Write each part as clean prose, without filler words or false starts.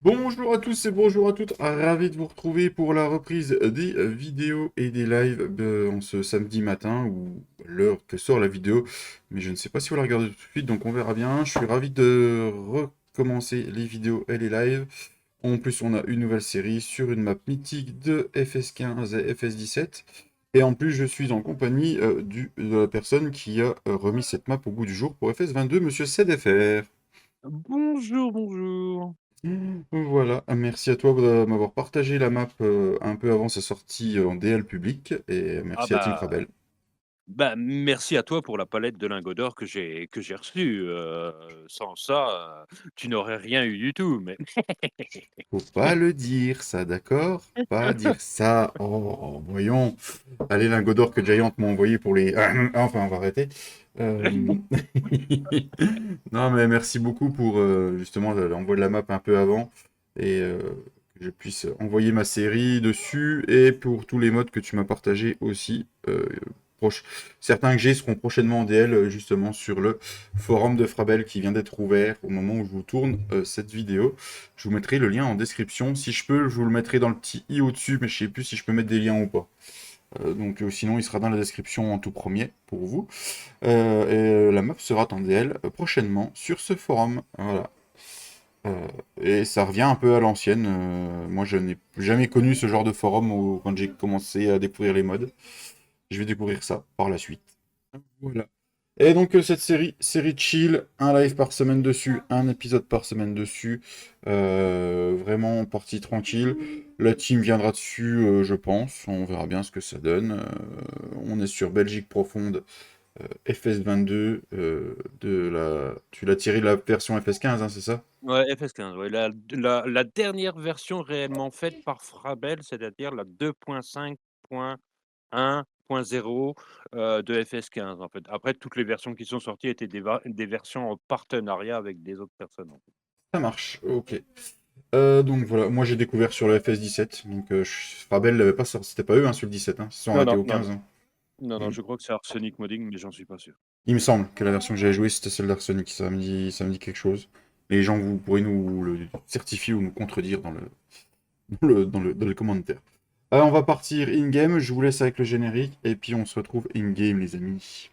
Bonjour à tous et bonjour à toutes, ravi de vous retrouver pour la reprise des vidéos et des lives en ce samedi matin ou l'heure que sort la vidéo, mais je ne sais pas si vous la regardez tout de suite, donc on verra bien. Je suis ravi de recommencer les vidéos et les lives. En plus, on a une nouvelle série sur une map mythique de FS15 et FS17. Et en plus, je suis en compagnie de la personne qui a remis cette map au bout du jour pour FS22, Monsieur CDFR. Bonjour, bonjour. Voilà, merci à toi de m'avoir partagé la map un peu avant sa sortie en DL public, et Ah merci à Team Frabel. merci à toi pour la palette de lingots d'or que j'ai reçue, sans ça, tu n'aurais rien eu du tout, mais Faut pas le dire, ça, d'accord? Pas dire ça. Oh, voyons. Allez, lingot d'or que Giant m'a envoyé pour les... Enfin, on va arrêter. Euh, Non, mais merci beaucoup pour justement l'envoi de la map un peu avant, et que je puisse envoyer ma série dessus, et pour tous les modes que tu m'as partagés aussi. Proche. Certains que j'ai seront prochainement en DL justement sur le forum de Frabel qui vient d'être ouvert au moment où je vous tourne cette vidéo. Je vous mettrai le lien en description. Si je peux, je vous le mettrai dans le petit i au-dessus, mais je sais plus si je peux mettre des liens ou pas. Sinon, il sera dans la description en tout premier pour vous. La map sera en DL prochainement sur ce forum. Voilà. Et ça revient un peu à l'ancienne. Moi, je n'ai jamais connu ce genre de forum quand j'ai commencé à découvrir les mods. Je vais découvrir ça par la suite. Voilà. Et donc cette série chill, un live par semaine dessus, un épisode par semaine dessus, vraiment partie tranquille. La team viendra dessus, je pense, on verra bien ce que ça donne. On est sur Belgique profonde, FS22, tu l'as tiré de la version FS15, hein, c'est ça? ouais, FS15, ouais, la dernière version réellement faite par Frabel, c'est-à-dire la 2.5.1.0, de FS15, en fait. Après, toutes les versions qui sont sorties étaient des versions en partenariat avec des autres personnes, en fait. Ça marche, ok. Donc voilà, moi j'ai découvert sur le FS17, donc Frabel l'avait pas sorti, c'était pas eux hein, sur le 17, hein, ils se sont Non, arrêtés non, au non, 15. non. Hein. Non, non, Mm. je crois que c'est Arsenic Modding, mais j'en suis pas sûr. Il me semble que la version que j'avais jouée, c'était celle d'Arsenic. Ça me dit quelque chose. Les gens, vous pourrez nous le certifier ou nous contredire dans les commentaires. On va partir in-game. Je vous laisse avec le générique. Et puis, on se retrouve in-game, les amis.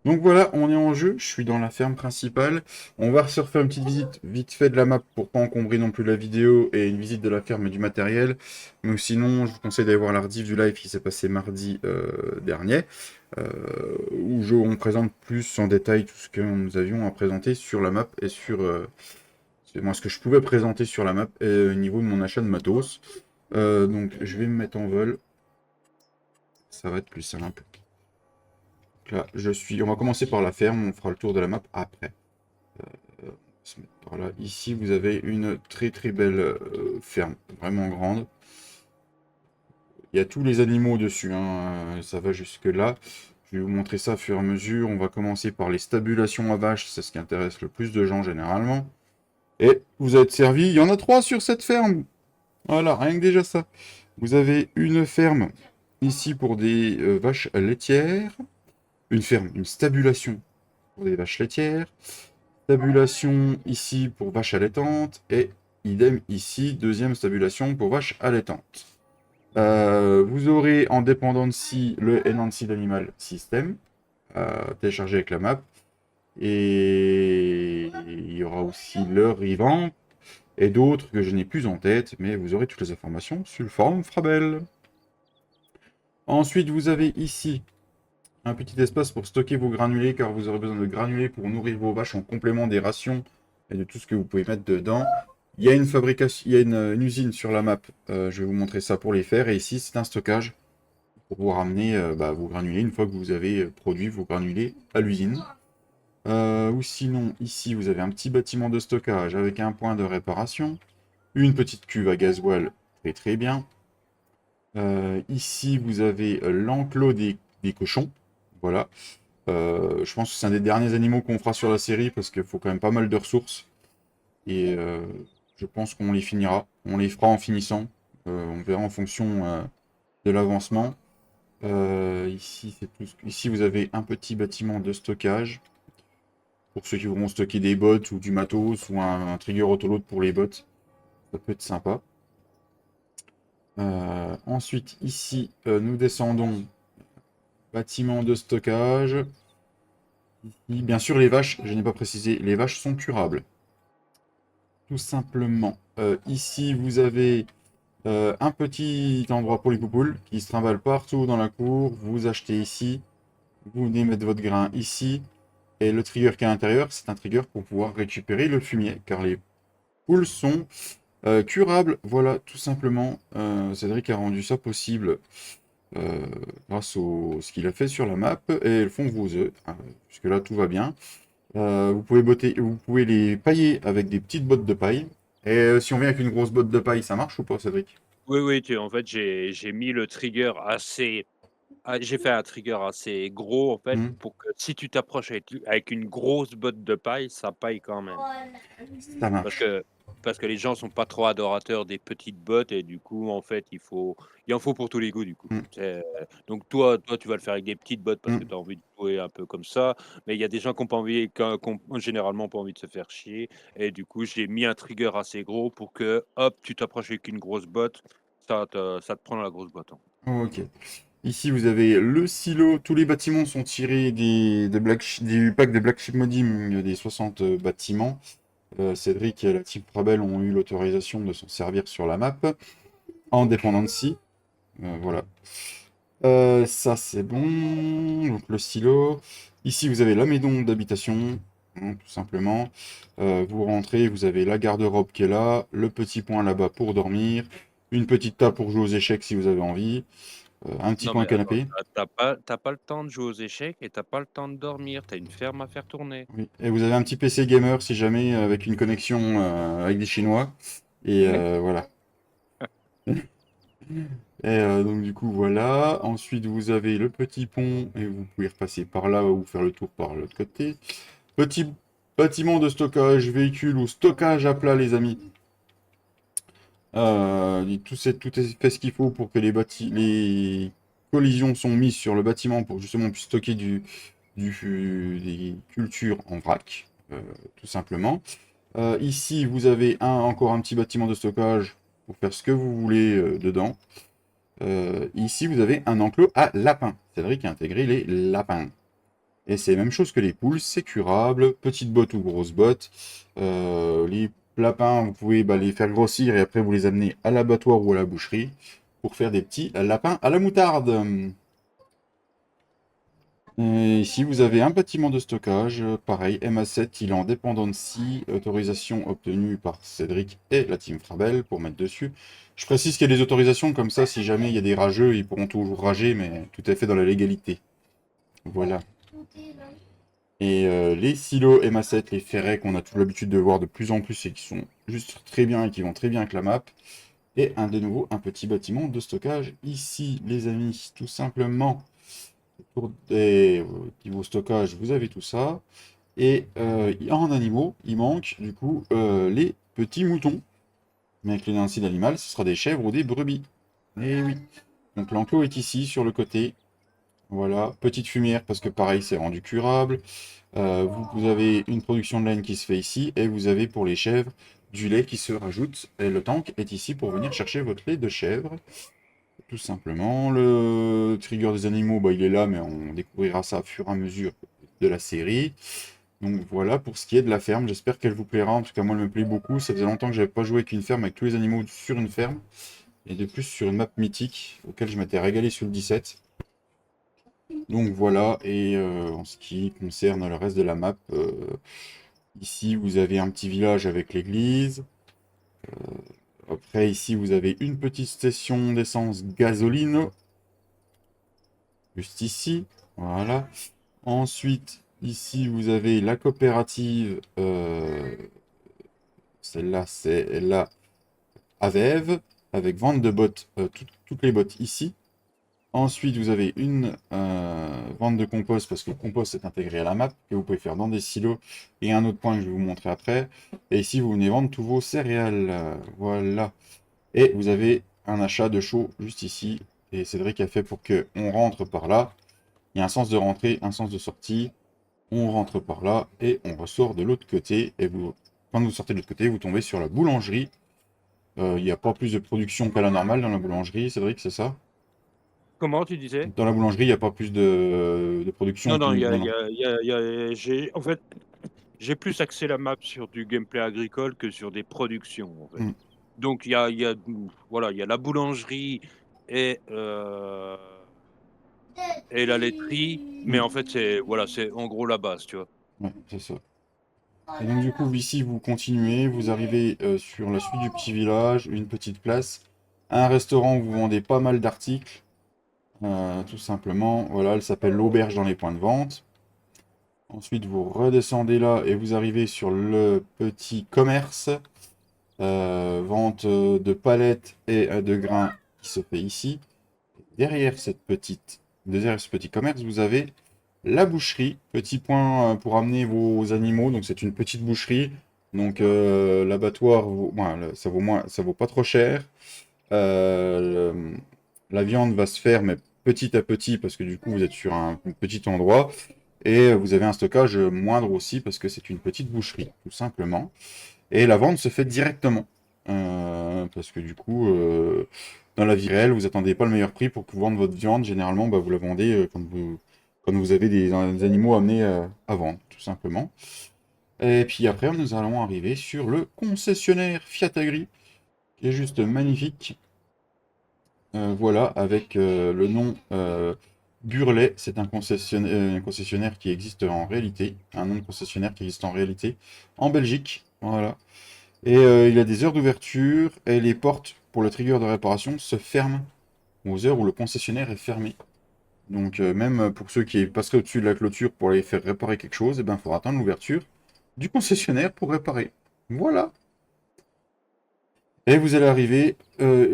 Donc voilà, on est en jeu, je suis dans la ferme principale. On va se refaire une petite visite vite fait de la map pour pas encombrer non plus la vidéo et une visite de la ferme et du matériel. Mais sinon, je vous conseille d'aller voir la rediff du live qui s'est passé mardi dernier, on présente plus en détail tout ce que nous avions à présenter sur la map et sur moi ce que je pouvais présenter sur la map et au niveau de mon achat de matos. Donc je vais me mettre en vol, ça va être plus simple. Là, on va commencer par la ferme, on fera le tour de la map après. On va se mettre par là. Ici, vous avez une très très belle ferme, vraiment grande. Il y a tous les animaux dessus, hein, ça va jusque là. Je vais vous montrer ça au fur et à mesure. On va commencer par les stabulations à vaches, c'est ce qui intéresse le plus de gens généralement. Et vous êtes servi, il y en a 3 sur cette ferme. Voilà, rien que déjà ça. Vous avez une ferme ici pour des vaches laitières. Une ferme, une stabulation pour des vaches laitières. Stabulation ici pour vaches allaitantes. Et idem ici, deuxième stabulation pour vaches allaitantes. Vous aurez en dependency le Enhanced Animal System. à télécharger avec la map. Et il y aura aussi leur revamp et d'autres que je n'ai plus en tête, mais vous aurez toutes les informations sur le forum Frabel. Ensuite, vous avez ici un petit espace pour stocker vos granulés, car vous aurez besoin de granulés pour nourrir vos vaches en complément des rations et de tout ce que vous pouvez mettre dedans. Il y a une fabrication, il y a une usine sur la map, je vais vous montrer ça pour les faire, et ici c'est un stockage pour vous ramener vos granulés une fois que vous avez produit vos granulés à l'usine. Ou sinon, ici vous avez un petit bâtiment de stockage avec un point de réparation, une petite cuve à gasoil, très très bien. Ici vous avez l'enclos des cochons, voilà. Je pense que c'est un des derniers animaux qu'on fera sur la série parce qu'il faut quand même pas mal de ressources. Et je pense qu'on les finira. On les fera en finissant. On verra en fonction de l'avancement. Ici, ici, vous avez un petit bâtiment de stockage. Pour ceux qui voudront stocker des bots ou du matos ou un trigger autoload pour les bots. Ça peut être sympa. Ensuite, ici, nous descendons. Bâtiment de stockage. Ici, bien sûr, les vaches, je n'ai pas précisé, les vaches sont curables. Tout simplement. Ici, vous avez un petit endroit pour les poupoules qui se trimballent partout dans la cour. Vous achetez ici. Vous venez mettre votre grain ici. Et le trigger qui est à l'intérieur, c'est un trigger pour pouvoir récupérer le fumier. Car les poules sont curables. Voilà, tout simplement. Cédric a rendu ça possible euh, grâce à ce qu'il a fait sur la map. Et elles font vos œufs. Jusque là, tout va bien. Vous pouvez les pailler avec des petites bottes de paille. Et si on vient avec une grosse botte de paille, ça marche ou pas, Cédric? Oui, oui, en fait, j'ai mis le trigger assez. J'ai fait un trigger assez gros, en fait, Hmm. pour que si tu t'approches avec une grosse botte de paille, ça paille quand même. Ça Parce marche. que, parce que les gens sont pas trop adorateurs des petites bottes et du coup, en fait, il en faut pour tous les goûts, du coup. Hmm. Donc toi, tu vas le faire avec des petites bottes parce que Hmm. tu as envie de jouer un peu comme ça. Mais il y a des gens qui ont pas envie, généralement pas envie de se faire chier. Et du coup, j'ai mis un trigger assez gros pour que, hop, tu t'approches avec une grosse botte, ça te prend dans la grosse botte, hein. Ok. Ici, vous avez le silo. Tous les bâtiments sont tirés du pack de Black Sheep Modding des 60 bâtiments. Cédric et la team Prabel ont eu l'autorisation de s'en servir sur la map en dependency. Voilà. Ça, c'est bon. Donc, le silo. Ici, vous avez la maison d'habitation, hein, tout simplement. Vous rentrez, vous avez la garde-robe qui est là, le petit point là-bas pour dormir, une petite table pour jouer aux échecs si vous avez envie, un petit Non, coin mais attends, canapé. t'as pas le temps de jouer aux échecs et t'as pas le temps de dormir. T'as une ferme à faire tourner. Oui. Et vous avez un petit PC gamer si jamais, avec une connexion avec des Chinois. Et voilà. Et donc du coup voilà. Ensuite vous avez le petit pont et vous pouvez repasser par là ou faire le tour par l'autre côté. Petit bâtiment de stockage, véhicule ou stockage à plat les amis. Tout est fait ce qu'il faut pour que les collisions sont mises sur le bâtiment pour justement on puisse stocker des cultures en vrac, tout simplement. Ici, vous avez encore un petit bâtiment de stockage pour faire ce que vous voulez dedans. Ici, vous avez un enclos à lapins. Cédric a intégré les lapins. Et c'est la même chose que les poules, c'est curable, petite botte ou grosse botte. Les lapins, vous pouvez les faire grossir et après vous les amener à l'abattoir ou à la boucherie pour faire des petits lapins à la moutarde. Et ici, vous avez un bâtiment de stockage, pareil, MA7, il est en dependency, autorisation obtenue par Cédric et la team Frabel pour mettre dessus. Je précise qu'il y a des autorisations, comme ça, si jamais il y a des rageux, ils pourront toujours rager, mais tout est fait dans la légalité. Voilà. Et les silos MA7, les ferrets qu'on a toute l'habitude de voir de plus en plus et qui sont juste très bien et qui vont très bien avec la map. Et de nouveau, un petit bâtiment de stockage ici, les amis, tout simplement. Pour des niveau stockage, vous avez tout ça. Et en animaux, il manque du coup les petits moutons. Mais avec le densité d'animal, ce sera des chèvres ou des brebis. Et oui. Donc l'enclos est ici, sur le côté. Voilà, petite fumière parce que pareil, c'est rendu curable. Vous avez une production de laine qui se fait ici. Et vous avez pour les chèvres du lait qui se rajoute. Et le tank est ici pour venir chercher votre lait de chèvre. tout simplement. Le trigger des animaux, bah, il est là, mais on découvrira ça au fur et à mesure de la série. Donc voilà pour ce qui est de la ferme, j'espère qu'elle vous plaira, en tout cas moi elle me plaît beaucoup, ça faisait longtemps que j'avais pas joué avec une ferme, avec tous les animaux sur une ferme, et de plus sur une map mythique, auquel je m'étais régalé sur le 17. Donc voilà, et en ce qui concerne le reste de la map, ici vous avez un petit village avec l'église, après ici vous avez une petite station d'essence gasoline, juste ici, voilà. Ensuite, ici vous avez la coopérative, celle-là c'est la Avève, avec vente de bottes, toutes les bottes ici. Ensuite, vous avez une vente de compost, parce que le compost est intégré à la map, que vous pouvez faire dans des silos, et un autre point que je vais vous montrer après. Et ici, vous venez vendre tous vos céréales, voilà. Et vous avez un achat de chaux juste ici, et Cédric a fait pour qu'on rentre par là. Il y a un sens de rentrée, un sens de sortie. On rentre par là, et on ressort de l'autre côté, et vous, quand vous sortez de l'autre côté, vous tombez sur la boulangerie. Il n'y a pas plus de production qu'à la normale dans la boulangerie, Cédric, c'est ça? Comment tu disais? Dans la boulangerie, il n'y a pas plus de production Non, non, que... il y a Non, il y non. a il y a il y a j'ai en fait, j'ai plus axé la map sur du gameplay agricole que sur des productions, en fait. Hmm. Donc il y a voilà, il y a la boulangerie et et la laiterie, mais Hmm. en fait, c'est voilà, c'est en gros la base, tu vois? Ouais, c'est ça. Et donc du coup, ici, vous continuez, vous arrivez sur la suite du petit village, une petite place, un restaurant où vous vendez pas mal d'articles, tout simplement. Voilà, elle s'appelle l'auberge dans les points de vente. Ensuite, vous redescendez là et vous arrivez sur le petit commerce, vente de palettes et de grains qui se fait ici. Derrière ce petit commerce, vous avez la boucherie. Petit point pour amener vos animaux. Donc c'est une petite boucherie. Donc l'abattoir, ça vaut pas trop cher. La viande va se faire, mais petit à petit, parce que du coup vous êtes sur un petit endroit. Et vous avez un stockage moindre aussi, parce que c'est une petite boucherie, tout simplement. Et la vente se fait directement. Parce que du coup, dans la vie réelle, vous attendez pas le meilleur prix pour vendre votre viande. Généralement, bah, vous la vendez quand vous avez des animaux amenés à vendre, tout simplement. Et puis après, nous allons arriver sur le concessionnaire Fiat Agri, qui est juste magnifique. Voilà, avec le nom Burlet. C'est un concessionnaire qui existe en réalité. Un nom de concessionnaire qui existe en réalité en Belgique. Voilà. Et il a des heures d'ouverture et les portes pour le trigger de réparation se ferment aux heures où le concessionnaire est fermé. Donc même pour ceux qui passeraient au-dessus de la clôture pour aller faire réparer quelque chose, eh ben, il faudra attendre l'ouverture du concessionnaire pour réparer. Voilà. Et vous allez arriver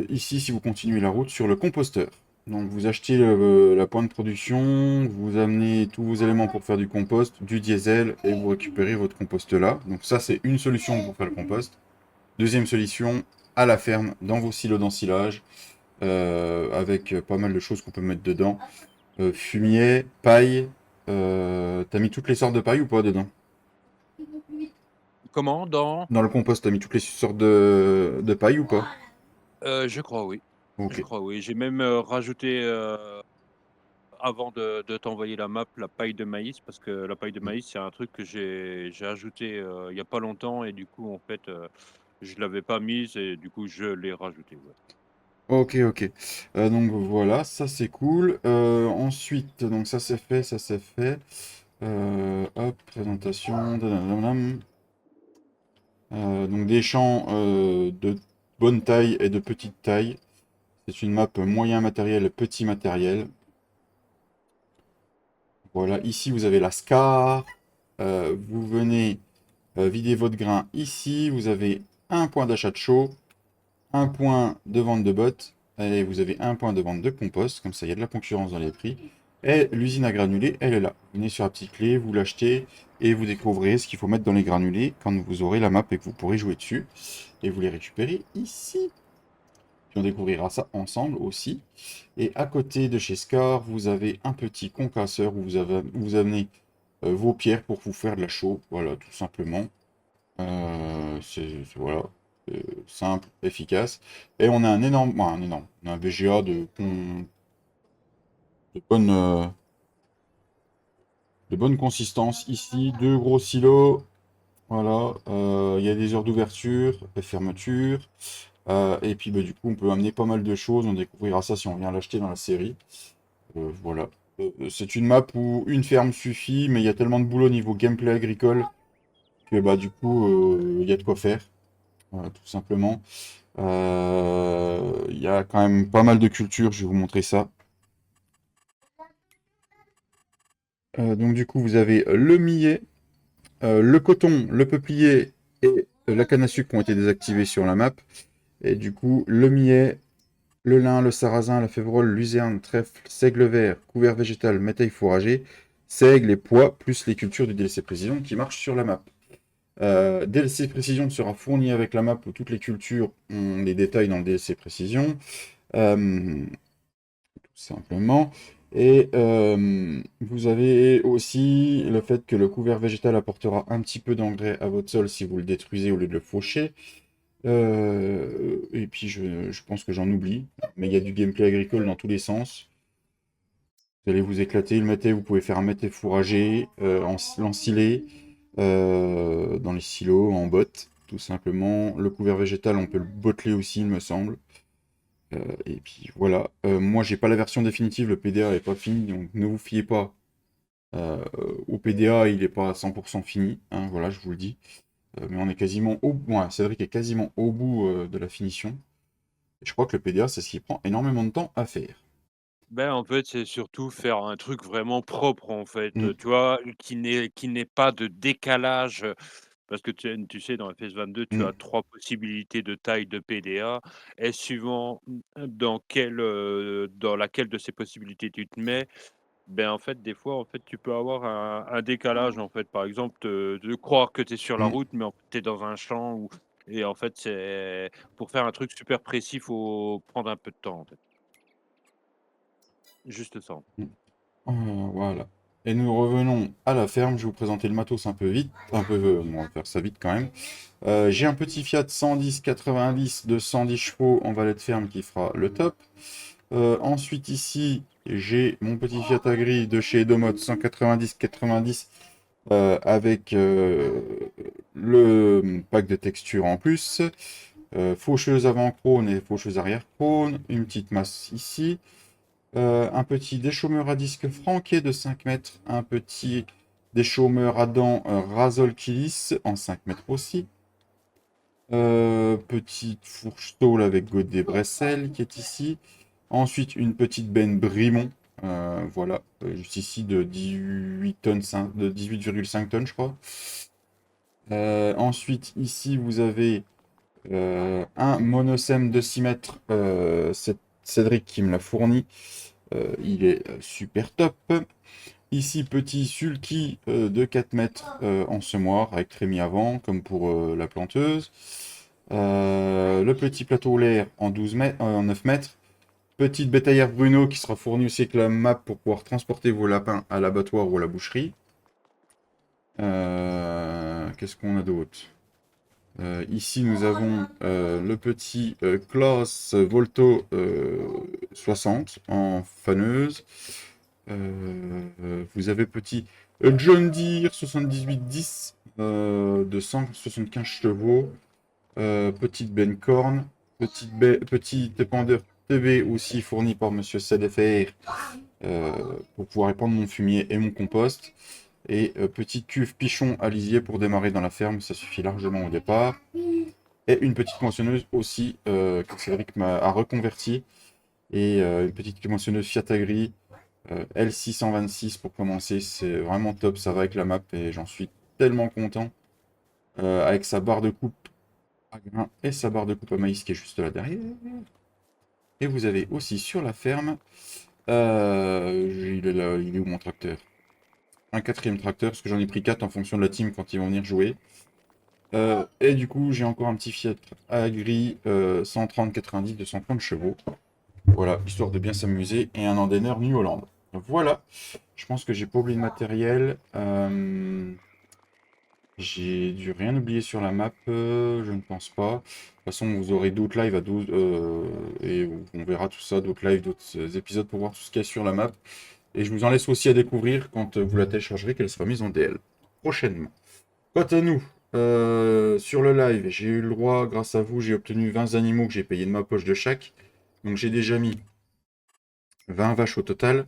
ici, si vous continuez la route, sur le composteur. Donc vous achetez la pointe de production, vous amenez tous vos éléments pour faire du compost, du diesel, et vous récupérez votre compost là. Donc ça, c'est une solution pour faire le compost. Deuxième solution, à la ferme, dans vos silos d'ensilage, avec pas mal de choses qu'on peut mettre dedans. Fumier, paille. T'as mis toutes les sortes de paille ou pas dedans? Comment? Dans? Dans le compost, t'as mis toutes les sortes de paille ou pas? Je crois oui. Ok. Je crois oui. J'ai même, rajouté, avant de t'envoyer la map, la paille de maïs parce que la paille de maïs, c'est un truc que j'ai ajouté, il y a pas longtemps et du coup, en fait, je l'avais pas mise et du coup, je l'ai rajouté, ouais. Ok, ok. Donc voilà, ça c'est cool. Ensuite, donc ça c'est fait, ça c'est fait. Hop, présentation. Dadadadam. Donc des champs de bonne taille et de petite taille. C'est une map moyen matériel, petit matériel. Voilà, ici vous avez la SCAR. Vous venez vider votre grain ici. Vous avez un point d'achat de chaux, un point de vente de bottes, et vous avez un point de vente de compost. Comme ça, il y a de la concurrence dans les prix. Et l'usine à granulés, elle est là. Vous venez sur la petite clé, vous l'achetez, et vous découvrirez ce qu'il faut mettre dans les granulés quand vous aurez la map et que vous pourrez jouer dessus. Et vous les récupérez ici. Puis on découvrira ça ensemble aussi. Et à côté de chez Scar, vous avez un petit concasseur où vous amenez vos pierres pour vous faire de la chaux. Voilà, tout simplement. Voilà. simple, efficace. Et on a un énorme, bon, un énorme, on a un VGA de de bonne consistance ici. Deux gros silos. Voilà, il y a des heures d'ouverture, de fermeture. Et puis bah, du coup, on peut amener pas mal de choses. On découvrira ça si on vient l'acheter dans la série. Voilà. C'est une map où une ferme suffit, mais il y a tellement de boulot au niveau gameplay agricole que bah du coup, il y a de quoi faire, voilà, tout simplement. Il y a quand même pas mal de cultures, je vais vous montrer ça. Donc du coup, vous avez le millet, le coton, le peuplier et la canne à sucre qui ont été désactivés sur la map. Et du coup, le millet, le lin, le sarrasin, la févrole, luzerne, trèfle, seigle vert, couvert végétal, métail fourragé, seigle et pois, plus les cultures du DLC Précision qui marchent sur la map. DLC Précision sera fourni avec la map où toutes les cultures ont les détails dans le DLC Précision. Tout simplement. Et vous avez aussi le fait que le couvert végétal apportera un petit peu d'engrais à votre sol si vous le détruisez au lieu de le faucher. Et puis je pense que j'en oublie, mais il y a du gameplay agricole dans tous les sens. Vous allez vous éclater, le mété, vous pouvez faire un mété fourragé, l'ensiler, dans les silos, en botte, tout simplement. Le couvert végétal, on peut le botteler aussi, il me semble. Et puis voilà. Moi, j'ai pas la version définitive, le PDA n'est pas fini, donc ne vous fiez pas au PDA, il n'est pas à 100% fini, hein, voilà, je vous le dis. Mais on est quasiment au bout, ouais, Cédric est quasiment au bout de la finition. Et je crois que le PDA, c'est ce qui prend énormément de temps à faire. Ben, en fait, c'est surtout faire un truc vraiment propre, en fait, Mm, tu vois? Qui n'ait pas de décalage, parce que tu sais, dans FS22, tu mm, as 3 possibilités de taille de PDA et suivant, dans laquelle de ces possibilités tu te mets, ben, en fait, des fois, en fait, tu peux avoir un décalage, en fait. Par exemple, de croire que tu es sur la mm, route, mais en fait, tu es dans un champ ou et en fait, c'est pour faire un truc super précis, il faut prendre un peu de temps, en fait. Juste ça. mm. Voilà. Et nous revenons à la ferme. Je vais vous présenter le matos un peu vite. Un peu, on va faire ça vite quand même. J'ai un petit Fiat 110-90 de 110 chevaux en valet de ferme qui fera le top. Ensuite, ici, j'ai mon petit Fiat Agri de chez Edomod 190-90 avec le pack de texture en plus. Faucheuse avant crône et faucheuse arrière crône. Une petite masse ici. Un petit déchômeur à disque franqué de 5 mètres. Un petit déchômeur à dents Razol Kilis en 5 mètres aussi. Petite fourche tôle avec godet Bressel qui est ici. Ensuite, une petite benne Brimont, voilà, juste ici de 18 tonnes, de 18,5 tonnes, je crois. Ensuite, ici, vous avez un monosème de 6 mètres, c'est Cédric qui me l'a fourni. Il est super top. Ici, petit sulky de 4 mètres en semoir avec trémie avant, comme pour la planteuse. Le petit plateau lair en 12 mètres, en 9 mètres. Petite bétaillère Bruno qui sera fournie aussi avec la map pour pouvoir transporter vos lapins à l'abattoir ou à la boucherie. Qu'est-ce qu'on a d'autre? Ici, nous avons le petit Klaus Volto 60 en faneuse. Vous avez petit John Deere 7810 de 175 chevaux. Petite Bencorn. Petit épandeur TB aussi fourni par Monsieur CDFR pour pouvoir épandre mon fumier et mon compost. Et petite cuve pichon à lisier pour démarrer dans la ferme, ça suffit largement au départ. Et une petite moissonneuse aussi que Cédric a reconverti. Et une petite moissonneuse Fiat Agri L626 pour commencer. C'est vraiment top, ça va avec la map et j'en suis tellement content. Avec sa barre de coupe à grains et sa barre de coupe à maïs qui est juste là derrière. Et vous avez aussi sur la ferme, il est là, il est où mon tracteur? Un quatrième tracteur, parce que j'en ai pris 4 en fonction de la team quand ils vont venir jouer. Et du coup, j'ai encore un petit Fiat Agri 130-90 de 130 chevaux. Voilà, histoire de bien s'amuser. Et un Andener New Holland. Voilà, je pense que j'ai pas oublié de matériel. J'ai dû rien oublier sur la map, je ne pense pas. De toute façon, vous aurez d'autres lives à 12, et on verra tout ça, d'autres lives, d'autres épisodes pour voir tout ce qu'il y a sur la map. Et je vous en laisse aussi à découvrir quand vous la téléchargerez, qu'elle sera mise en DL prochainement. Quant à nous, sur le live, j'ai eu le droit, grâce à vous, j'ai obtenu 20 animaux que j'ai payé de ma poche de chaque. Donc j'ai déjà mis 20 vaches au total.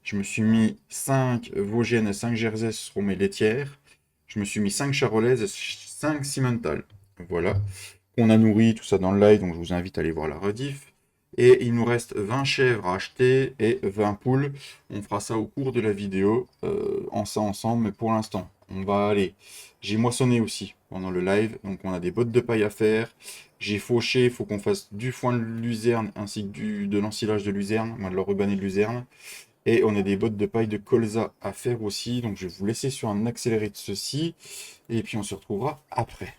Je me suis mis 5 Vosgiennes et 5 Jerseys seront mes laitières. Je me suis mis 5 Charolaises et 5 Simmental. Voilà. On a nourri tout ça dans le live, donc je vous invite à aller voir la rediff. Et il nous reste 20 chèvres à acheter et 20 poules. On fera ça au cours de la vidéo, en ça ensemble, mais pour l'instant, on va aller. J'ai moissonné aussi pendant le live, donc on a des bottes de paille à faire. J'ai fauché, il faut qu'on fasse du foin de luzerne ainsi que de l'ensilage de luzerne, de l'enrubané de luzerne. Et on a des bottes de paille de colza à faire aussi, donc je vais vous laisser sur un accéléré de ceci. Et puis on se retrouvera après.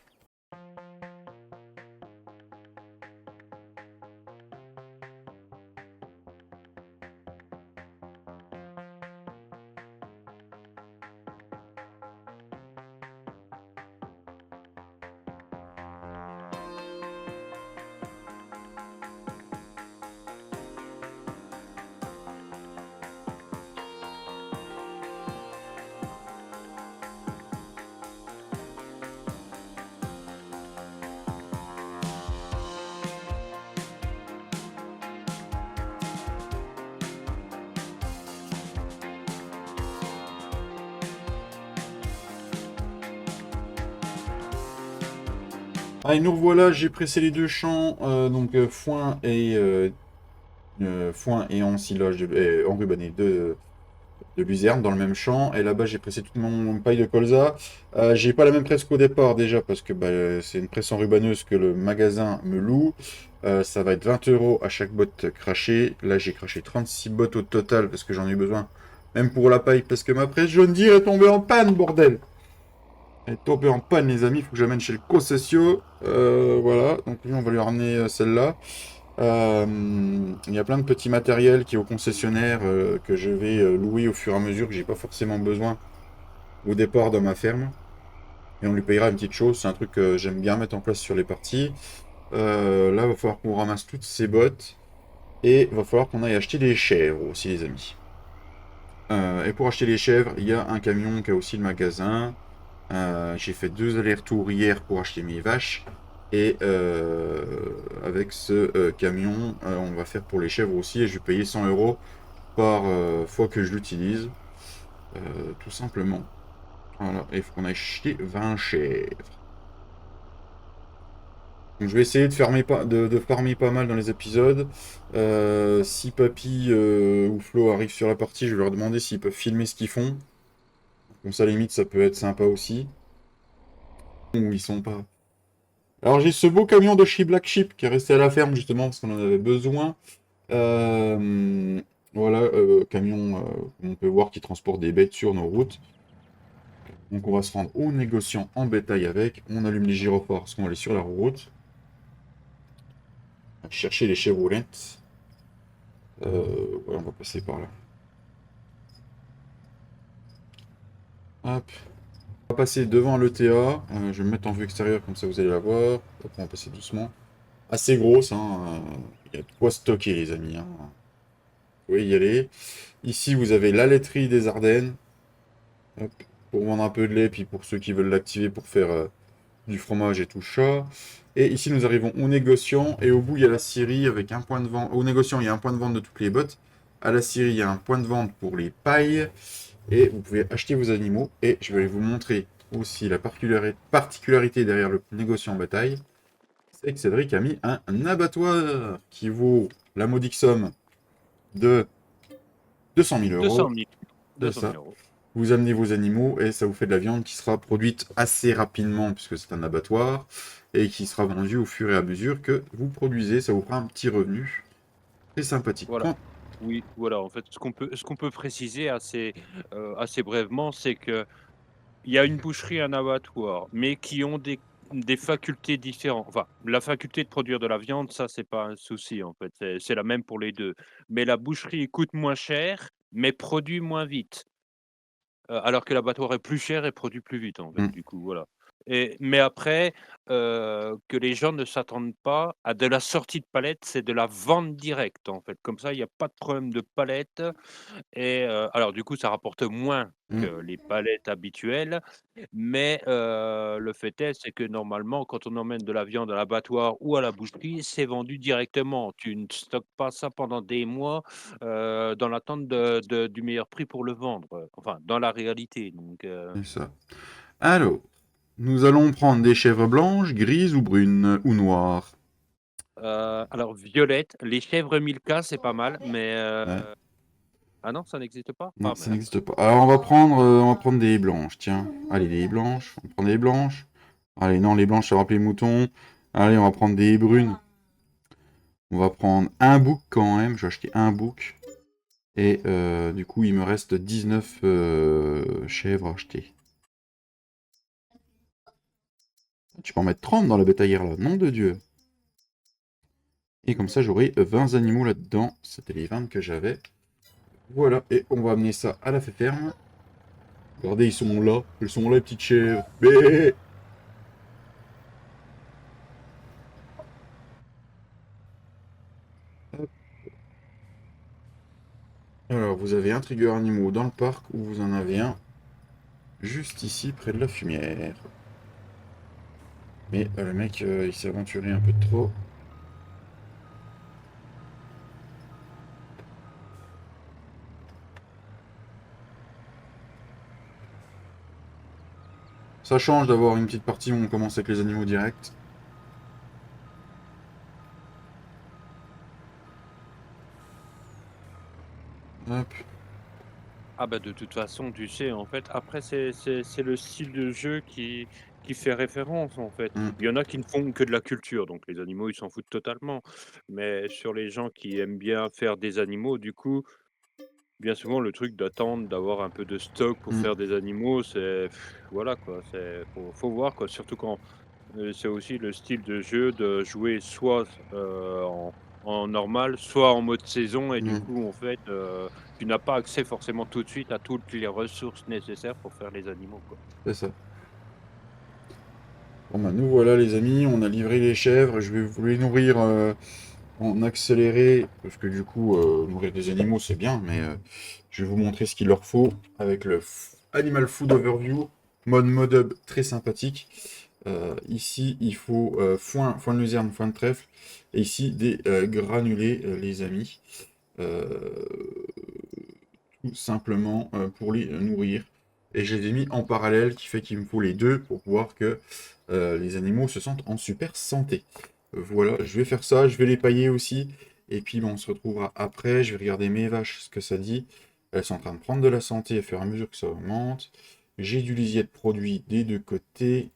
Allez, nous revoilà, j'ai pressé les deux champs, donc foin et ensilage enrubanné de luzerne dans le même champ. Et là-bas, j'ai pressé toute mon paille de colza. J'ai pas la même presse qu'au départ déjà parce que bah, c'est une presse enrubaneuse que le magasin me loue. Ça va être 20 € à chaque botte crachée. Là, j'ai craché 36 bottes au total parce que j'en ai eu besoin. Même pour la paille, parce que ma presse jaune d'ire est tombée en panne, bordel! Elle est tombée en panne, les amis. Il faut que je l'amène chez le concession. Voilà. Donc, lui, on va lui ramener celle-là. Il y a plein de petits matériels qui est au concessionnaire que je vais louer au fur et à mesure que j'ai pas forcément besoin au départ dans ma ferme. Et on lui payera une petite chose. C'est un truc que j'aime bien mettre en place sur les parties. Là, il va falloir qu'on ramasse toutes ces bottes. Et il va falloir qu'on aille acheter des chèvres aussi, les amis. Et pour acheter les chèvres, il y a un camion qui a aussi le magasin. J'ai fait 2 allers-retours hier pour acheter mes vaches. Et avec ce camion, on va faire pour les chèvres aussi. Et je vais payer 100 € par fois que je l'utilise. Tout simplement. Voilà. Et il faut qu'on aille acheter 20 chèvres. Donc je vais essayer de farmer pas mal dans les épisodes. Si Papy ou Flo arrivent sur la partie, je vais leur demander s'ils peuvent filmer ce qu'ils font. Comme ça, à la limite, ça peut être sympa aussi. Ou ils sont pas. Alors j'ai ce beau camion de chez Black Sheep qui est resté à la ferme justement parce qu'on en avait besoin. Euh, voilà, camion, comme on peut voir, qui transporte des bêtes sur nos routes. Donc on va se rendre aux négociants en bétail avec. On allume les gyrophares parce qu'on va aller sur la route. Chercher les chevrolettes. Voilà, on va passer par là. Hop. On va passer devant l'ETA. Je vais me mettre en vue extérieure comme ça vous allez la voir. Hop, on va passer doucement. Assez grosse, hein. Il y a de quoi stocker les amis, hein. Vous pouvez y aller. Ici vous avez la laiterie des Ardennes. Hop, pour vendre un peu de lait, puis pour ceux qui veulent l'activer pour faire du fromage et tout ça. Et ici, nous arrivons au négociant, et au bout, il y a la scierie avec un point de vente. Au négociant, il y a un point de vente de toutes les bottes. À la scierie, il y a un point de vente pour les pailles. Et vous pouvez acheter vos animaux. Et je vais vous montrer aussi la particularité derrière le négociant en bataille. C'est que Cédric a mis un abattoir qui vaut la modique somme de 200 000 200 euros. 000, C'est 200 ça. 000 euros. Vous amenez vos animaux et ça vous fait de la viande qui sera produite assez rapidement puisque c'est un abattoir et qui sera vendue au fur et à mesure que vous produisez. Ça vous fera un petit revenu. C'est sympathique. Voilà. Oui, voilà, en fait, ce qu'on peut préciser assez brièvement, c'est que il y a une boucherie et un abattoir, mais qui ont des facultés différentes. Enfin, la faculté de produire de la viande, ça, c'est pas un souci, en fait, c'est la même pour les 2. Mais la boucherie coûte moins cher, mais produit moins vite. alors que l'abattoir est plus cher et produit plus vite, en fait, Mmh. du coup, voilà. Mais après, que les gens ne s'attendent pas à de la sortie de palette, c'est de la vente directe, en fait. Comme ça, il y a pas de problème de palette et alors du coup, ça rapporte moins que Mmh. les palettes habituelles, mais le fait est, c'est que normalement, quand on emmène de la viande à l'abattoir ou à la boucherie, c'est vendu directement. Tu ne stockes pas ça pendant des mois, dans l'attente du meilleur prix pour le vendre, enfin dans la réalité donc C'est ça. Alors, nous allons prendre des chèvres blanches, grises ou brunes ou noires. alors violette, les chèvres Milka, c'est pas mal, mais Ouais. ah non, ça n'existe pas? Non, Ah ça merde. n'existe pas. Alors, on va prendre des blanches, tiens. Allez, des blanches. On prend des blanches. Allez, non, les blanches, ça va rappeler moutons. Allez, on va prendre des brunes. On va prendre un bouc quand même. Je vais acheter un bouc. Et du coup, il me reste 19 chèvres à acheter. Tu peux en mettre 30 dans la bétaillère là, nom de Dieu. Et comme ça, j'aurai 20 animaux là-dedans. C'était les 20 que j'avais. Voilà, et on va amener ça à la ferme. Regardez, ils sont là. Ils sont là, les petites chèvres. Bé. Alors, vous avez un trigger animaux dans le parc ou vous en avez un juste ici, près de la fumière. Mais le mec, il s'est aventuré un peu trop. Ça change d'avoir une petite partie où on commence avec les animaux directs. Hop. Ah bah, de toute façon, tu sais, en fait, après c'est le style de jeu qui fait référence, en fait. Hmm, Il y en a qui ne font que de la culture, donc les animaux, ils s'en foutent totalement. Mais sur les gens qui aiment bien faire des animaux, du coup, bien souvent, le truc d'attendre, d'avoir un peu de stock pour hmm, faire des animaux, c'est voilà, quoi, faut voir, quoi. Surtout quand, c'est aussi le style de jeu de jouer soit, en normal, soit en mode saison et du hmm. coup, en fait, tu n'as pas accès forcément tout de suite à toutes les ressources nécessaires pour faire les animaux, quoi. C'est ça. Bon bah nous voilà les amis, on a livré les chèvres. Je vais vous les nourrir en accéléré. Parce que du coup, nourrir des animaux c'est bien. Mais je vais vous montrer ce qu'il leur faut avec le Animal Food Overview. Mode hub très sympathique. Ici, il faut foin de luzerne, foin de trèfle. Et ici, des granulés, les amis. Euh, Tout simplement pour les nourrir. Et je les ai mis en parallèle, qui fait qu'il me faut les deux pour pouvoir que les animaux se sentent en super santé. Voilà, je vais faire ça, je vais les pailler aussi. Et puis on se retrouvera après. Je vais regarder mes vaches, ce que ça dit. Elles sont en train de prendre de la santé au fur et à mesure que ça augmente. J'ai du lisier de produit des deux côtés.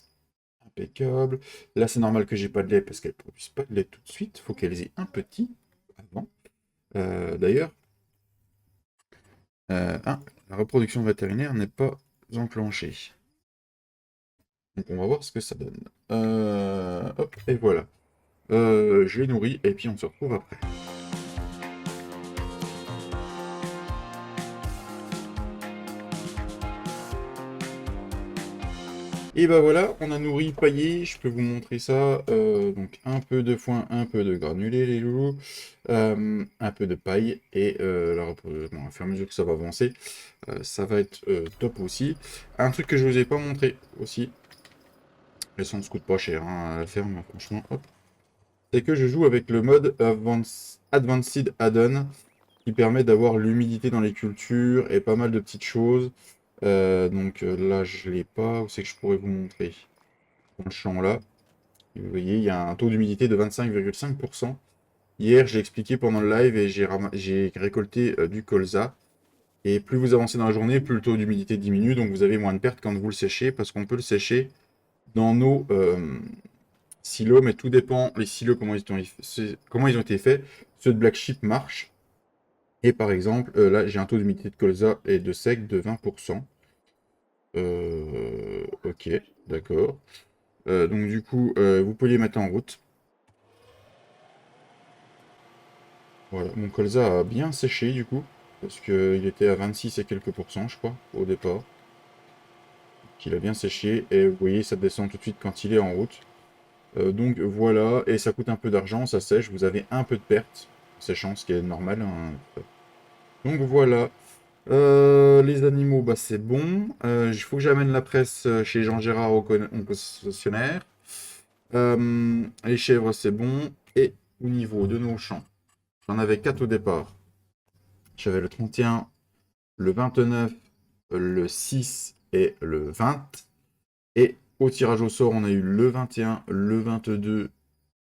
Impeccable. Là, c'est normal que j'ai pas de lait parce qu'elles ne produisent pas de lait tout de suite. Il faut qu'elles aient un petit avant. D'ailleurs, la reproduction vétérinaire n'est pas enclenchée. Donc on va voir ce que ça donne. Hop, et voilà. Je les nourris et puis on se retrouve après. Et bah voilà, on a nourri, paillé, je peux vous montrer ça. Donc un peu de foin, un peu de granulé les loulous, un peu de paille et bon, au fur et à mesure que ça va avancer, ça va être top aussi. Un truc que je vous ai pas montré aussi, l'essence coûte pas cher hein, à la ferme, franchement, hop, c'est que je joue avec le mode Advanced Add-on qui permet d'avoir l'humidité dans les cultures et pas mal de petites choses. Là, je l'ai pas. Où c'est que je pourrais vous montrer? Dans le champ là. Et vous voyez, il y a un taux d'humidité de 25,5%. Hier, j'ai expliqué pendant le live et j'ai récolté du colza. Et plus vous avancez dans la journée, plus le taux d'humidité diminue. Donc vous avez moins de pertes quand vous le séchez parce qu'on peut le sécher dans nos silos, mais tout dépend, les silos, comment ils ont été faits. Ceux de Black Sheep marchent. Et par exemple, là, j'ai un taux d'humidité de colza et de sec de 20%. Ok, d'accord. Donc du coup, vous pouvez les mettre en route. Voilà, mon colza a bien séché du coup, parce qu'il était à 26 et quelques pourcents, je crois, au départ. qu'il a bien séché. Et vous voyez, ça descend tout de suite quand il est en route. Donc voilà, et ça coûte un peu d'argent, ça sèche. Vous avez un peu de perte en séchant, ce qui est normal, hein. Donc voilà. Les animaux, bah c'est bon. Il faut que j'amène la presse chez Jean Gérard au concessionnaire. Les chèvres, c'est bon. Et au niveau de nos champs, j'en avais 4 au départ. J'avais le 31, le 29, le 6 et le 20. Et au tirage au sort, on a eu le 21, le 22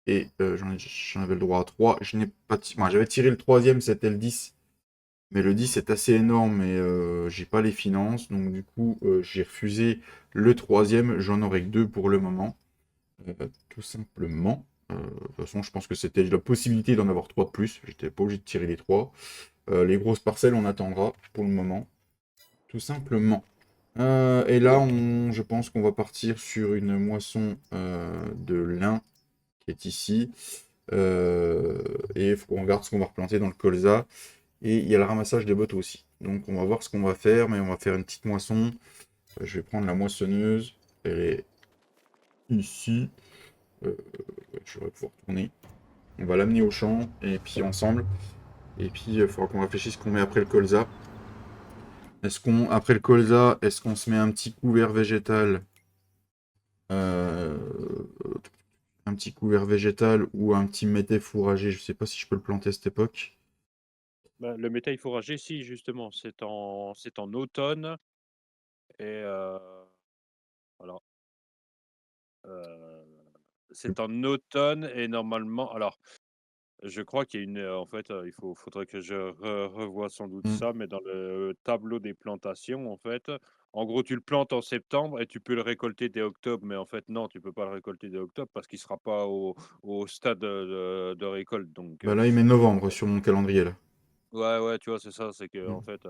et j'en avais le droit à 3. Je n'ai pas j'avais tiré le troisième, c'était le 10. Mais le 10 est assez énorme et j'ai pas les finances. Donc du coup, j'ai refusé le troisième. J'en aurai que 2 pour le moment. Tout simplement. De toute façon, je pense que c'était la possibilité d'en avoir 3 de plus. J'étais pas obligé de tirer les 3. Les grosses parcelles, on attendra pour le moment. Tout simplement. Et là, je pense qu'on va partir sur une moisson de lin qui est ici. Et il faut qu'on regarde ce qu'on va replanter dans le colza. Et il y a le ramassage des bottes aussi. Donc on va voir ce qu'on va faire, mais on va faire une petite moisson. Je vais prendre la moissonneuse. Elle est ici. Je vais pouvoir tourner. On va l'amener au champ, et puis ensemble. Et puis il faudra qu'on réfléchisse ce qu'on met après le colza. Après le colza, est-ce qu'on se met un petit couvert végétal un petit couvert végétal ou un petit métais fourragé? Je sais pas si je peux le planter à cette époque. Bah, le métal fourragé, si, justement, c'est en automne et voilà, heu, c'est en automne et normalement alors, je crois qu'il y a en fait, faudrait que je revoie sans doute Hmm. ça, mais dans le tableau des plantations, en fait, en gros, tu le plantes en septembre et tu peux le récolter dès octobre, mais en fait, non, tu peux pas le récolter dès octobre parce qu'il sera pas au stade, de récolte, donc Bah là, il met novembre sur mon calendrier là. ouais, ouais, tu vois, c'est ça, c'est que Hmm. en fait,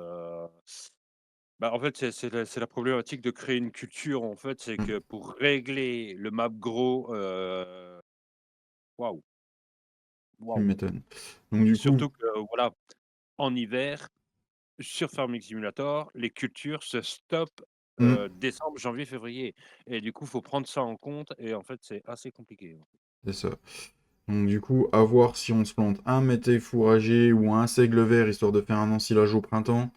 bah, en fait, c'est la problématique de créer une culture, en fait, c'est Hmm. que pour régler le map gros, waouh, Tu waouh. m'étonnes. Donc du coup, Surtout que, voilà, en hiver, sur Farming Simulator, les cultures se stoppent, hmm, décembre, janvier, février et du coup, faut prendre ça en compte et en fait, c'est assez compliqué. c'est ça. Donc du coup, à voir si on se plante un métais fourragé ou un seigle vert, histoire de faire un ensilage au printemps.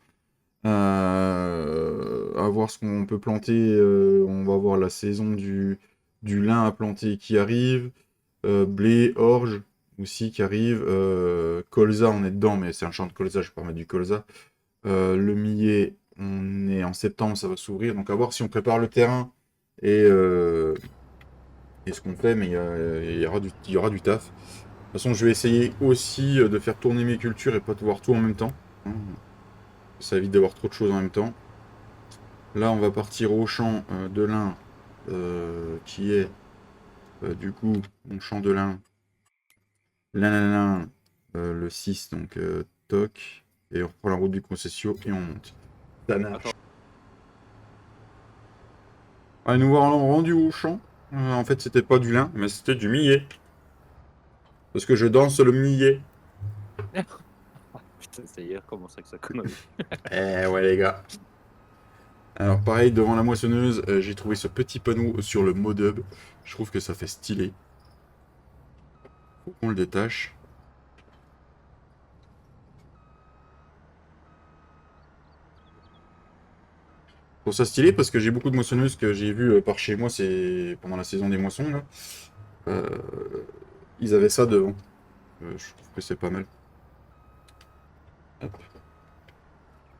À voir ce qu'on peut planter. On va voir la saison du lin à planter qui arrive. Blé, orge aussi qui arrive. Colza, on est dedans, mais c'est un champ de colza, je vais pas mettre du colza. Le millet, on est en septembre, ça va s'ouvrir. Donc à voir si on prépare le terrain et, euh, et ce qu'on fait, mais il y aura du taf. De toute façon, je vais essayer aussi de faire tourner mes cultures et pas de voir tout en même temps, hein. Ça évite d'avoir trop de choses en même temps. Là, on va partir au champ de lin, qui est du coup mon champ de lin, lin, le 6, donc toc, et on reprend la route du concession et on monte. Ça marche. Attends, Ah, nous voilà rendu au champ. En fait, c'était pas du lin, mais c'était du millet. Parce que je danse le millet. putain, ça y est, recommence avec sa connerie. Eh ouais, les gars. Alors, pareil, devant la moissonneuse, j'ai trouvé ce petit panneau sur le Modub. Je trouve que ça fait stylé. Faut qu'on le détache. Je trouve ça stylé parce que j'ai beaucoup de moissonneuses que j'ai vues par chez moi, c'est pendant la saison des moissons, là. Euh, Ils avaient ça devant. Je trouve que c'est pas mal. Hop.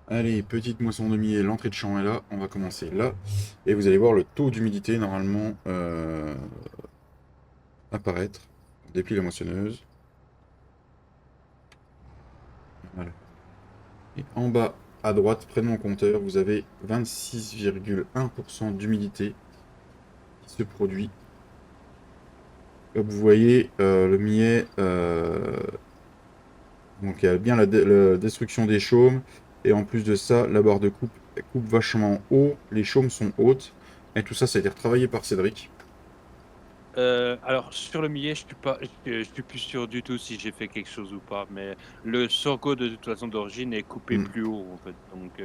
Allez, petite moisson de millet, l'entrée de champ est là. On va commencer là. Et vous allez voir le taux d'humidité normalement apparaître. On déplie la moissonneuse. Voilà. Et en bas à droite, près de mon compteur, vous avez 26,1% d'humidité qui se produit. Comme vous voyez, le millet, donc il y a bien la destruction des chaumes. Et en plus de ça, la barre de coupe coupe vachement haut. Les chaumes sont hautes. Et tout ça, ça a été retravaillé par Cédric. Alors sur le millet, je suis plus sûr du tout si j'ai fait quelque chose ou pas, mais le sorgho de toute façon d'origine est coupé Mm, plus haut, en fait, donc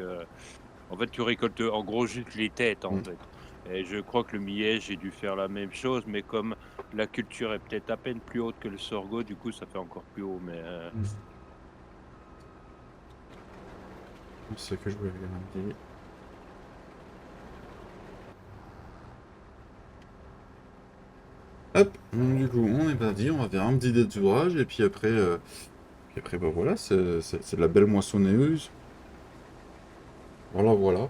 en fait, tu récoltes, en gros, juste les têtes, en mm. fait. Et je crois que le millet, j'ai dû faire la même chose, mais comme la culture est peut-être à peine plus haute que le sorgho, du coup, ça fait encore plus haut. Mais C'est ça que je voulais regarder. Hop, donc du coup, on est parti, on va faire un petit détourage, et puis après bah voilà, c'est de la belle moissonneuse. Voilà, voilà.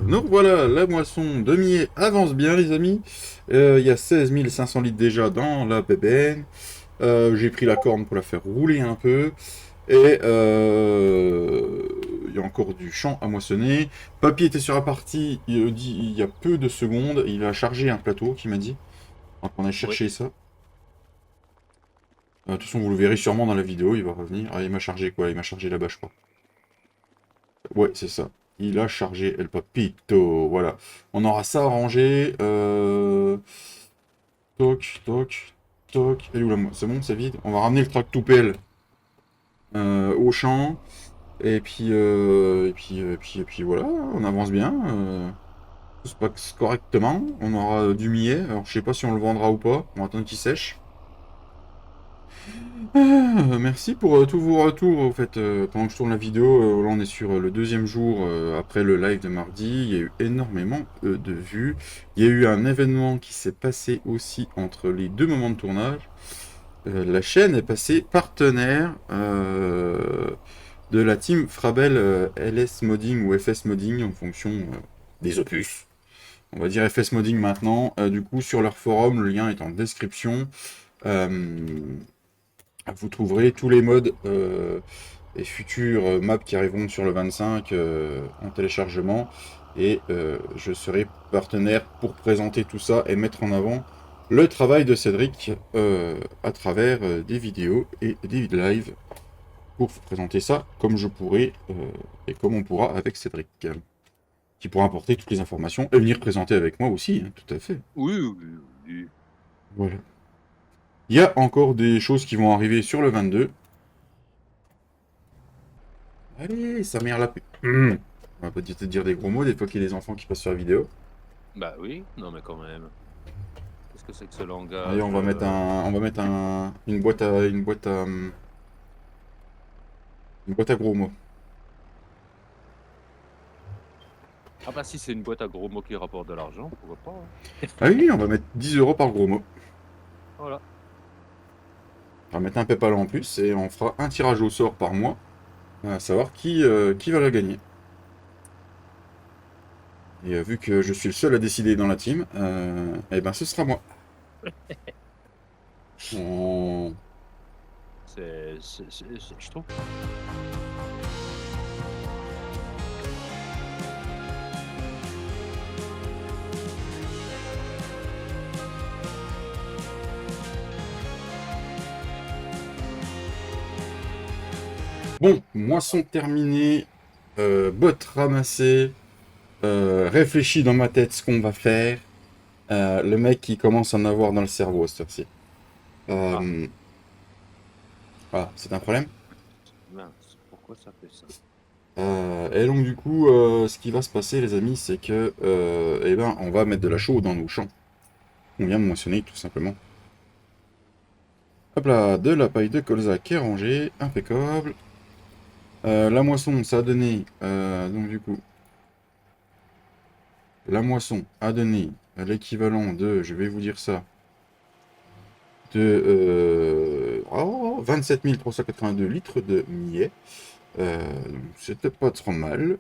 Donc voilà, la moisson de millet avance bien, les amis. Il y a 16 500 litres déjà dans la bébène. J'ai pris la corne pour la faire rouler un peu. Et il y a encore du champ à moissonner. Papy était sur la partie il y a peu de secondes. Il a chargé un plateau, qui m'a dit. Donc on a oui, cherché ça. De toute façon, vous le verrez sûrement dans la vidéo, il va revenir. Ah, il m'a chargé quoi? Il m'a chargé là-bas, je crois. Ouais, c'est ça. Il a chargé El Papito. Voilà. On aura ça arrangé. Toc, toc, toc. Elle est où la c'est bon, c'est vide. On va ramener le tractopelle au champ. Et puis voilà, on avance bien. Tout se passe correctement. On aura du millet. Alors, je sais pas si on le vendra ou pas. On va attendre qu'il sèche. Merci pour tous vos retours. En fait, pendant que je tourne la vidéo, là on est sur le deuxième jour après le live de mardi. Il y a eu énormément de vues. Il y a eu un événement qui s'est passé aussi entre les deux moments de tournage. La chaîne est passée partenaire de la team Frabel LS Modding ou FS Modding en fonction des opus. On va dire FS Modding maintenant. Du coup, sur leur forum, le lien est en description. Euh, Vous trouverez tous les modes et futures maps qui arriveront sur le 25 en téléchargement. Et je serai partenaire pour présenter tout ça et mettre en avant le travail de Cédric à travers des vidéos et des lives pour vous présenter ça comme je pourrai et comme on pourra avec Cédric, qui pourra apporter toutes les informations et venir présenter avec moi aussi, hein, tout à fait. oui, oui, oui. Voilà. Il y a encore des choses qui vont arriver sur le 22. Allez, sa mère la On va pas te dire des gros mots des fois qu'il y a des enfants qui passent sur la vidéo. Bah oui, non mais quand même. Qu'est-ce que c'est que ce Allez, langage on va mettre une boîte à gros mots. Ah bah si c'est une boîte à gros mots qui rapporte de l'argent, pourquoi pas, hein. Ah oui, on va mettre 10 € par gros mot. Voilà. On va mettre un PayPal en plus et on fera un tirage au sort par mois. À savoir qui va la gagner. Et vu que je suis le seul à décider dans la team, eh ben ce sera moi. On- Je trouve. Bon, moisson terminée, bottes ramassées, réfléchi dans ma tête ce qu'on va faire. Le mec qui commence à en avoir dans le cerveau à cette heure-ci. Ah, Voilà, c'est un problème. mince, pourquoi ça fait ça? Et donc du coup, ce qui va se passer, les amis, c'est que, eh ben, on va mettre de la chaux dans nos champs. On vient de moissonner, tout simplement. Hop là, de la paille de colza qui est rangée, impeccable. La moisson, ça a donné, donc du coup, la moisson a donné l'équivalent de, je vais vous dire ça, de 27 382 litres de millet. Donc c'était pas trop mal.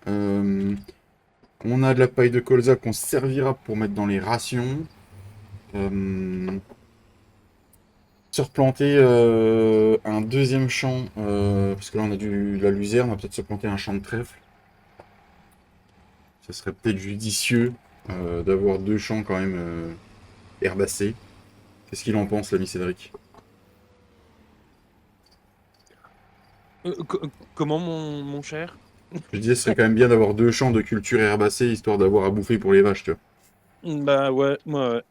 On a de la paille de colza qu'on servira pour mettre dans les rations. Se replanter un deuxième champ, parce que là on a la luzerne, on va peut-être se planter un champ de trèfle. Ça serait peut-être judicieux d'avoir deux champs quand même herbacés. Qu'est-ce qu'il en pense, l'ami Cédric? Comment mon cher? Je disais, ce serait quand même bien d'avoir 2 champs de culture herbacées, histoire d'avoir à bouffer pour les vaches, tu vois? Bah, ouais, ouais,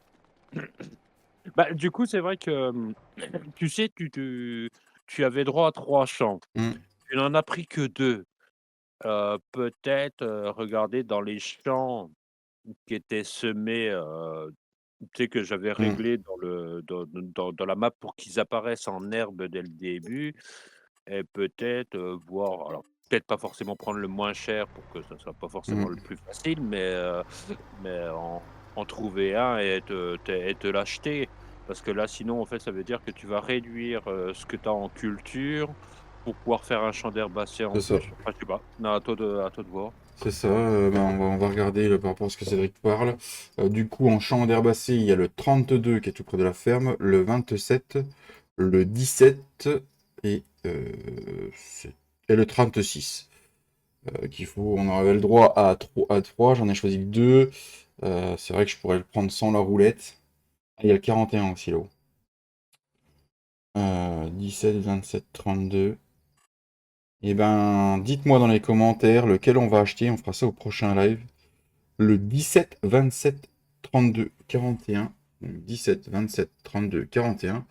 ouais. Bah, du coup, c'est vrai que, tu sais, tu avais droit à 3 champs. Mmh, Tu n'en as pris que 2. Peut-être, regarder dans les champs qui étaient semés, tu sais, que j'avais mmh, réglé dans la map pour qu'ils apparaissent en herbe dès le début et peut-être, voir alors peut-être pas forcément prendre le moins cher pour que ça soit pas forcément le mmh. plus facile, mais en trouver un et te l'acheter. Parce que là, sinon, en fait, ça veut dire que tu vas réduire, ce que tu as en culture pour pouvoir faire un champ d'herbacées en C'est ça. plus. Enfin, je sais pas, non, à toi de voir. C'est ça, bah, on va regarder par rapport à ce que Cédric parle. Du coup, en champ d'herbacées, il y a le 32 qui est tout près de la ferme, le 27, le 17 et, c'est- et le 36. Qu'il faut, on avait le droit à 3, j'en ai choisi que 2. C'est vrai que je pourrais le prendre sans la roulette. Ah, il y a le 41 aussi là-haut. 17, 27, 32. Et ben, dites-moi dans les commentaires lequel on va acheter, on fera ça au prochain live. Le 17, 27, 32, 41. Donc 17, 27, 32, 41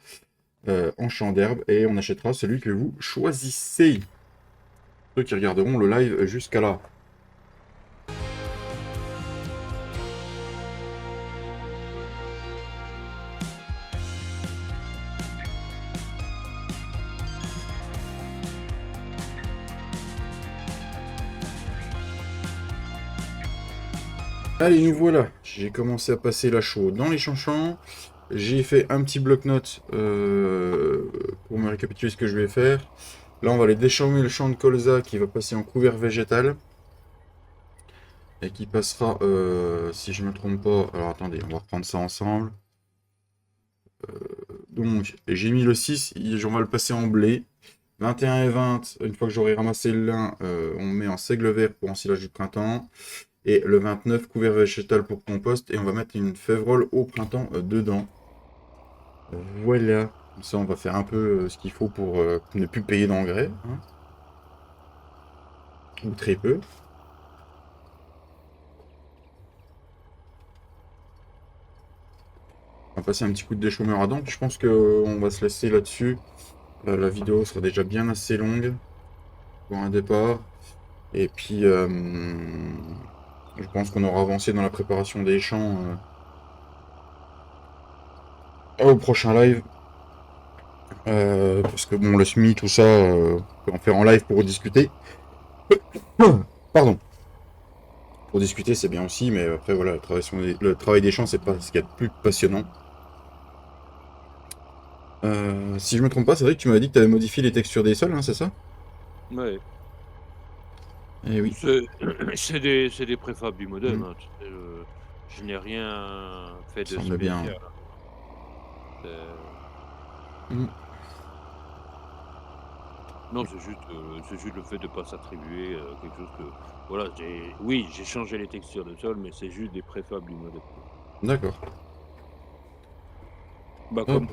en champ d'herbe et on achètera celui que vous choisissez. Ceux qui regarderont le live jusqu'à là. Allez, nous voilà. J'ai commencé à passer la chaux dans les champs. J'ai fait un petit bloc-notes pour me récapituler ce que je vais faire. Là, on va aller décharmer le champ de colza qui va passer en couvert végétal. Et qui passera, si je me trompe pas, alors attendez, on va reprendre ça ensemble. Donc, j'ai mis le 6, on va le passer en blé. 21 et 20, une fois que j'aurai ramassé le lin, on met en seigle vert pour ensilage du printemps. Et le 29, couvert végétal pour compost. Et on va mettre une févrole au printemps dedans. Voilà. Comme ça, on va faire un peu ce qu'il faut pour ne plus payer d'engrais, hein, ou très peu. On va passer un petit coup de déchômeur à dents. Je pense qu'on va se laisser là-dessus. La vidéo sera déjà bien assez longue pour un départ. Et puis, je pense qu'on aura avancé dans la préparation des champs au prochain live. Parce que bon, le SMI, tout ça, on peut en faire en live pour discuter. Pardon. Pour discuter, c'est bien aussi, mais après, voilà, le travail des champs, c'est pas ce qu'il y a de plus passionnant. Si je me trompe pas, c'est vrai que tu m'avais dit que tu avais modifié les textures des sols, hein, c'est ça? Ouais, Eh oui. c'est c'est des préfabs du modem, Mm. hein, tu sais, je n'ai rien fait Il de semble bien. spécial, hein. C'est Mm. Non, c'est juste le fait de pas s'attribuer, quelque chose que voilà, j'ai changé les textures de sol, mais c'est juste des préfabs du modèle, quoi. D'accord. Bah, Hop.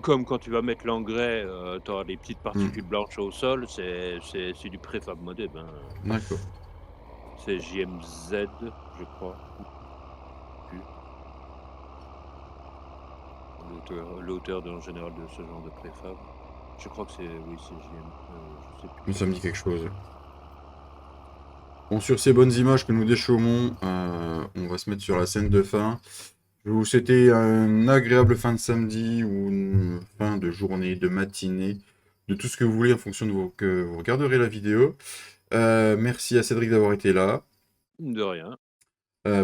comme quand tu vas mettre l'engrais, tu auras des petites Mm. particules blanches au sol, c'est du préfab modèle, hein, D'accord. c'est JMZ, je crois, ou plus, l'auteur en général de ce genre de préfab. Je crois que c'est oui, c'est JM, je sais plus. Mais ça me dit quelque chose. Bon, sur ces bonnes images que nous déchaumons, on va se mettre sur la scène de fin. Je vais vous souhaiter une agréable fin de samedi ou une fin de journée, de matinée, de tout ce que vous voulez en fonction de que vous regarderez la vidéo. Merci à Cédric d'avoir été là. De rien.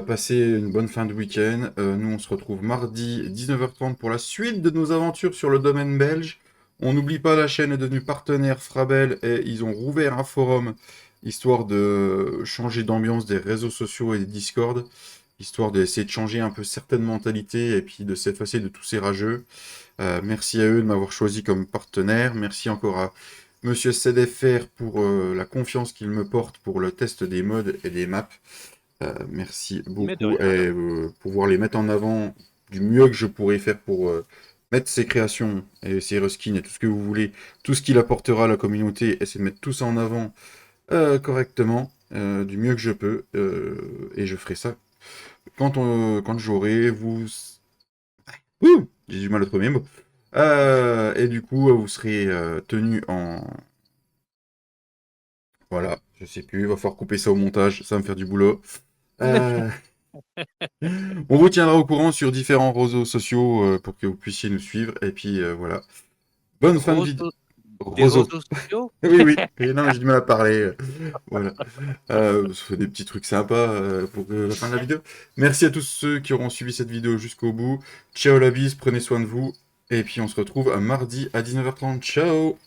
Passez une bonne fin de week-end. Nous, on se retrouve mardi 19h30 pour la suite de nos aventures sur le domaine belge. On n'oublie pas, la chaîne est devenue partenaire Frabel et ils ont rouvert un forum histoire de changer d'ambiance des réseaux sociaux et des Discord, histoire d'essayer de changer un peu certaines mentalités et puis de s'effacer de tous ces rageux. Merci à eux de m'avoir choisi comme partenaire. Merci encore à Monsieur ZFR pour la confiance qu'il me porte pour le test des modes et des maps. Merci Mais de beaucoup rien. et pouvoir les mettre en avant du mieux que je pourrais faire pour mettre ses créations et ses reskins et tout ce que vous voulez, tout ce qu'il apportera à la communauté, essayer de mettre tout ça en avant correctement, du mieux que je peux, et je ferai ça quand j'aurai vous... Ouh, j'ai du mal à trouver mes mots. Et du coup, vous serez tenu en... Voilà, je sais plus, il va falloir couper ça au montage, ça va me faire du boulot. Euh, On vous tiendra au courant sur différents réseaux sociaux pour que vous puissiez nous suivre. Et puis voilà. Bonne fin de vidéo. Roseaux des Roseau. réseaux sociaux? Oui, oui. Et non, j'ai du mal à parler. Voilà. Ça fait des petits trucs sympas pour la fin de la vidéo. Merci à tous ceux qui auront suivi cette vidéo jusqu'au bout. Ciao la bise, prenez soin de vous. Et puis on se retrouve un mardi à 19h30. Ciao!